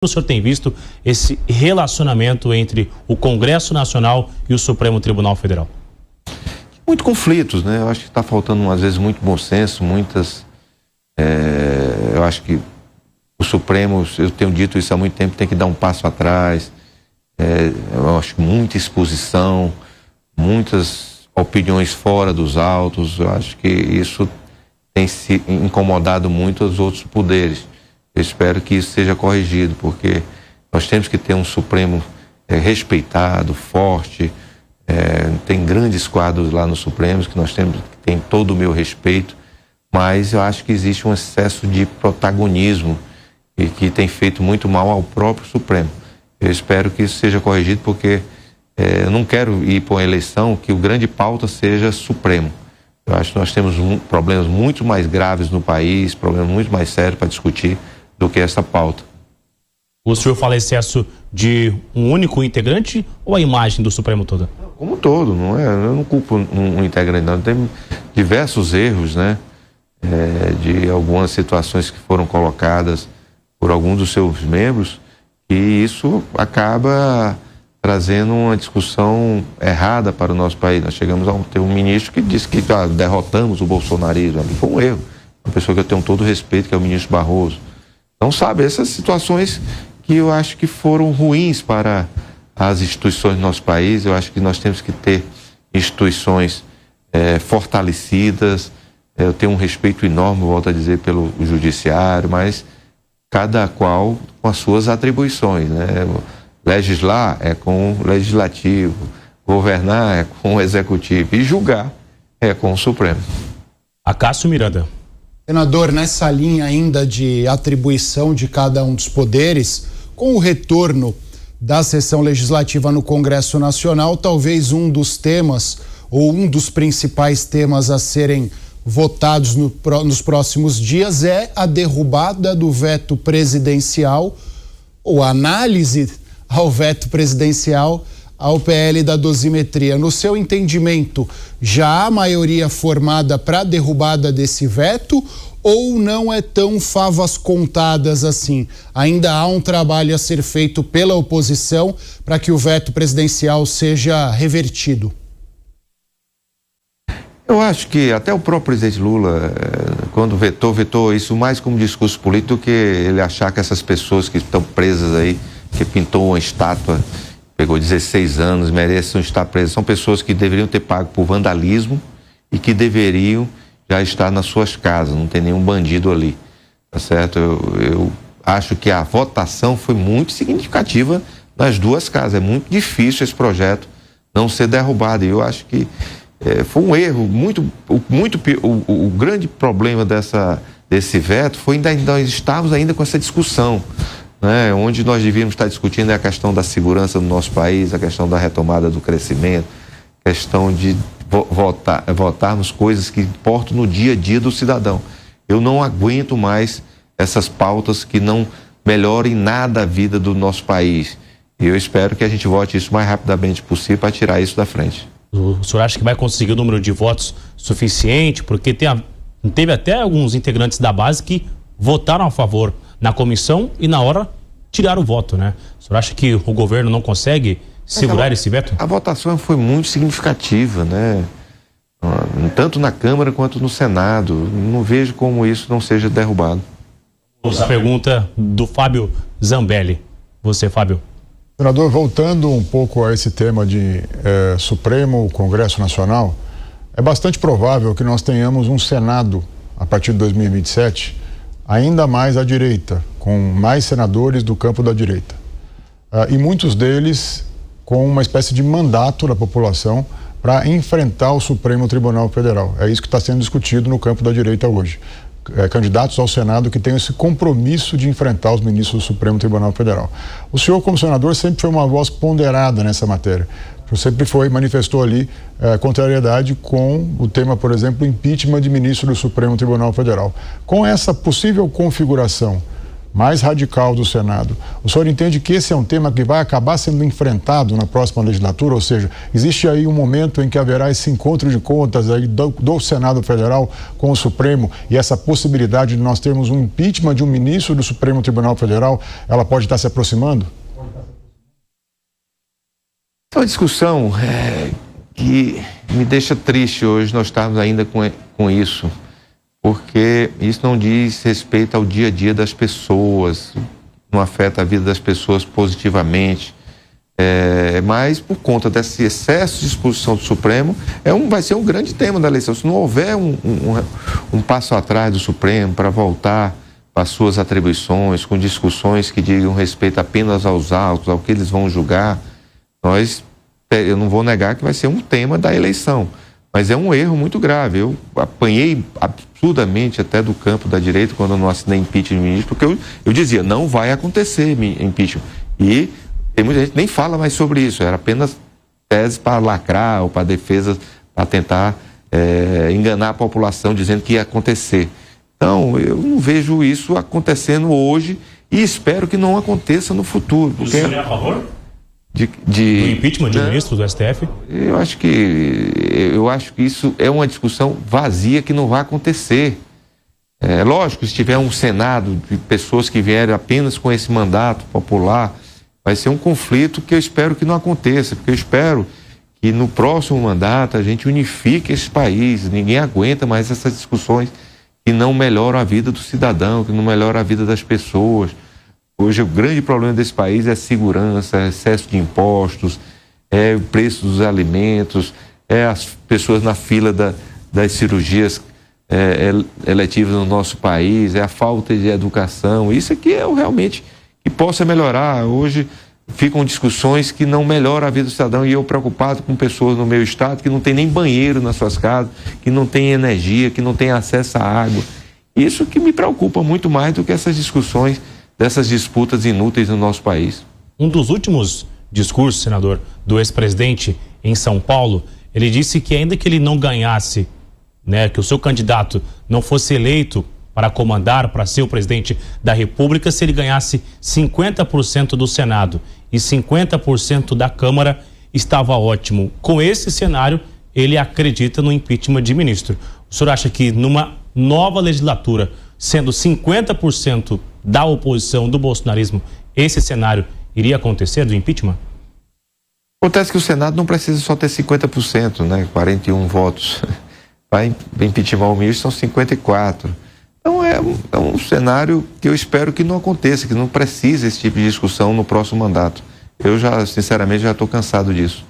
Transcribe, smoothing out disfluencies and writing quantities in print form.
O senhor tem visto esse relacionamento entre o Congresso Nacional e o Supremo Tribunal Federal? Muitos conflitos, né? Eu acho que está faltando, às vezes, muito bom senso, eu acho que o Supremo, eu tenho dito isso há muito tempo, tem que dar um passo atrás. Eu acho que muita exposição, muitas opiniões fora dos autos. Eu acho que isso tem se incomodado muito os outros poderes. Eu espero que isso seja corrigido, porque nós temos que ter um Supremo respeitado, forte. Tem grandes quadros lá no Supremo que nós temos, que tem todo o meu respeito, mas eu acho que existe um excesso de protagonismo e que tem feito muito mal ao próprio Supremo. Eu espero que isso seja corrigido, porque eu não quero ir para uma eleição que o grande pauta seja Supremo. Eu acho que nós temos problemas muito mais graves no país, problemas muito mais sérios para discutir do que essa pauta. O senhor fala excesso de um único integrante ou a imagem do Supremo toda? Como um todo, não é? Eu não culpo um integrante, não. Tem diversos erros, né? De algumas situações que foram colocadas por alguns dos seus membros, e isso acaba trazendo uma discussão errada para o nosso país. Nós chegamos a ter um ministro que disse que derrotamos o bolsonarismo. Foi um erro. Uma pessoa que eu tenho todo o respeito, que é o ministro Barroso. Então, sabe, essas situações que eu acho que foram ruins para as instituições do nosso país. Eu acho que nós temos que ter instituições fortalecidas. Eu tenho um respeito enorme, volto a dizer, pelo judiciário, mas cada qual com as suas atribuições, né? Legislar é com o legislativo, governar é com o executivo e julgar é com o Supremo. Acácio Miranda. Senador, nessa linha ainda de atribuição de cada um dos poderes, com o retorno da sessão legislativa no Congresso Nacional, talvez um dos temas ou um dos principais temas a serem votados nos próximos dias é a derrubada do veto presidencial ou a análise ao veto presidencial ao PL da dosimetria. No seu entendimento, já há maioria formada para a derrubada desse veto ou não é tão favas contadas assim? Ainda há um trabalho a ser feito pela oposição para que o veto presidencial seja revertido? Eu acho que até o próprio presidente Lula, quando vetou isso mais como discurso político do que ele achar que essas pessoas que estão presas aí, que pintou uma estátua, pegou 16 anos, merecem estar presas. São pessoas que deveriam ter pago por vandalismo e que deveriam já estar nas suas casas, não tem nenhum bandido ali, tá certo? Eu acho que a votação foi muito significativa nas duas casas. É muito difícil esse projeto não ser derrubado. E eu acho que foi um erro o grande problema desse veto foi nós estávamos ainda com essa discussão, né? Onde nós devíamos estar discutindo a questão da segurança do nosso país, a questão da retomada do crescimento, a questão de votarmos coisas que importam no dia a dia do cidadão. Eu não aguento mais essas pautas que não melhorem nada a vida do nosso país. E eu espero que a gente vote isso o mais rapidamente possível para tirar isso da frente. O senhor acha que vai conseguir o número de votos suficiente? Porque teve até alguns integrantes da base que votaram a favor na comissão e na hora tiraram o voto, né? O senhor acha que o governo não consegue segurar esse veto? A votação foi muito significativa, né? Tanto na Câmara quanto no Senado. Não vejo como isso não seja derrubado. A pergunta do Fábio Zambelli. Você, Fábio. Senador, voltando um pouco a esse tema de Supremo, Congresso Nacional, é bastante provável que nós tenhamos um Senado, a partir de 2027, ainda mais à direita, com mais senadores do campo da direita. E muitos deles com uma espécie de mandato da população para enfrentar o Supremo Tribunal Federal. É isso que está sendo discutido no campo da direita hoje. Candidatos ao Senado que tenham esse compromisso de enfrentar os ministros do Supremo Tribunal Federal. O senhor, como senador, sempre foi uma voz ponderada nessa matéria. O senhor sempre manifestou ali contrariedade com o tema, por exemplo, impeachment de ministro do Supremo Tribunal Federal. Com essa possível configuração, mais radical do Senado. O senhor entende que esse é um tema que vai acabar sendo enfrentado na próxima legislatura? Ou seja, existe aí um momento em que haverá esse encontro de contas aí do Senado Federal com o Supremo, e essa possibilidade de nós termos um impeachment de um ministro do Supremo Tribunal Federal, ela pode estar se aproximando? É uma discussão que me deixa triste hoje nós estarmos ainda com isso, porque isso não diz respeito ao dia a dia das pessoas, não afeta a vida das pessoas positivamente, mas por conta desse excesso de exposição do Supremo, vai ser um grande tema da eleição. Se não houver um passo atrás do Supremo para voltar para as suas atribuições, com discussões que digam respeito apenas aos autos, ao que eles vão julgar, eu não vou negar que vai ser um tema da eleição, mas é um erro muito grave. Eu apanhei absurdamente até do campo da direita quando eu não assinei impeachment de ministro, porque eu dizia, não vai acontecer impeachment. E tem muita gente que nem fala mais sobre isso, era apenas tese para lacrar ou para defesa, para tentar enganar a população dizendo que ia acontecer. Então, eu não vejo isso acontecendo hoje e espero que não aconteça no futuro. Porque... O senhor é a favor? Do impeachment de ministros do STF? Eu acho que isso é uma discussão vazia que não vai acontecer. Lógico, se tiver um Senado de pessoas que vierem apenas com esse mandato popular, vai ser um conflito que eu espero que não aconteça, porque eu espero que no próximo mandato a gente unifique esse país. Ninguém aguenta mais essas discussões que não melhoram a vida do cidadão, que não melhoram a vida das pessoas. Hoje o grande problema desse país é segurança, excesso de impostos, o preço dos alimentos, as pessoas na fila das cirurgias eletivas no nosso país, a falta de educação. Isso aqui é realmente que possa melhorar. Hoje ficam discussões que não melhoram a vida do cidadão, e eu preocupado com pessoas no meu estado que não tem nem banheiro nas suas casas, que não tem energia, que não tem acesso à água. Isso que me preocupa muito mais do que essas discussões dessas disputas inúteis no nosso país. Um dos últimos discursos, senador, do ex-presidente em São Paulo, ele disse que ainda que ele não ganhasse, que o seu candidato não fosse eleito para comandar, para ser o presidente da República, se ele ganhasse 50% do Senado e 50% da Câmara, estava ótimo. Com esse cenário, ele acredita no impeachment de ministro. O senhor acha que numa nova legislatura, sendo 50% da oposição, do bolsonarismo, esse cenário iria acontecer do impeachment? Acontece que o Senado não precisa só ter 50%, 41 votos. Para impeachment o ministro são 54. Então é um cenário que eu espero que não aconteça, que não precise esse tipo de discussão no próximo mandato. Eu sinceramente, já estou cansado disso.